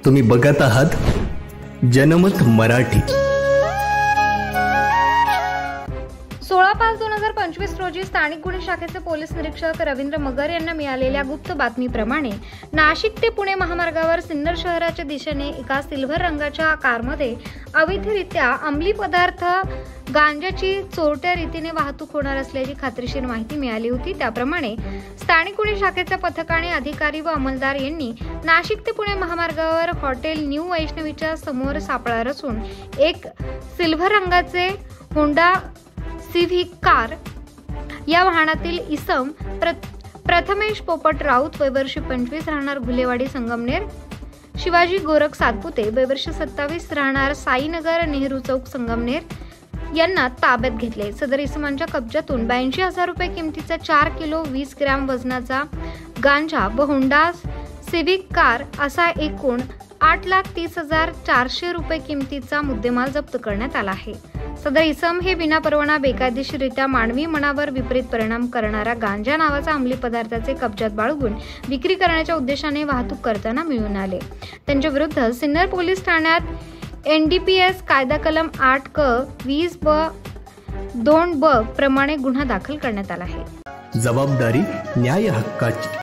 तुम्ही बघत आहात जनमत मराठी। 16/5/2025 रोजी स्थानिक गुन्हे शाखेचे पोलीस निरीक्षक रवींद्र मगर यांना मिळालेल्या गुप्त बातमीप्रमाणे नाशिक ते पुणे महामार्गावर सिन्नर शहराच्या दिशेने एका सिल्व्हर रंगाच्या कारमध्ये अवैधरित्या अंमली पदार्थ गांजाची चोरट्या रीतीने वाहतूक होणार असल्याची खात्रीशीर माहिती मिळाली होती। त्याप्रमाणे स्थानिक गुन्हे शाखेच्या पथकाने अधिकारी व अंमलदार यांनी नाशिक ते पुणे महामार्गावर हॉटेल न्यू वैष्णवीच्या समोर सापळा रचून एक सिल्व्हर रंगाचे होंडा सिव्हिक कार या वाहनातील इसम प्रथमेश पोपट राऊत वय वर्ष 25 राहणार घुलेवाडी संगमनेर, शिवाजी गोरख सातपुते वय वर्ष 27 राहणार साईनगर नेहरू चौक संगमनेर यांना ताब्यात घेतले। सदर इसमांच्या कब्जातून 82,000 रुपये किमतीचा 4 किलो 20 ग्रॅम वजनाचा गांजा व होंडा सिव्हिक कार असा एकूण 8,30,400 रुपये किमतीचा मुद्देमाल जप्त करण्यात आला आहे। सदर इसम हे विनापरवाना बेकायदेशीररित्या मानवी मनावर विपरीत परिणाम करणारा गांजा नावाचा अंमली पदार्थाचे कब्जात बाळगून विक्री करण्याच्या उद्देशाने वाहतूक करताना मिळून आले। त्यांच्या विरुद्ध सिन्नर पोलीस ठाण्यात NDPS कायदा कलम 8 क 20 ब 2 ब प्रमाणे गुन्हा दाखल करण्यात आला आहे। जबाबदारी न्याय हक्काची।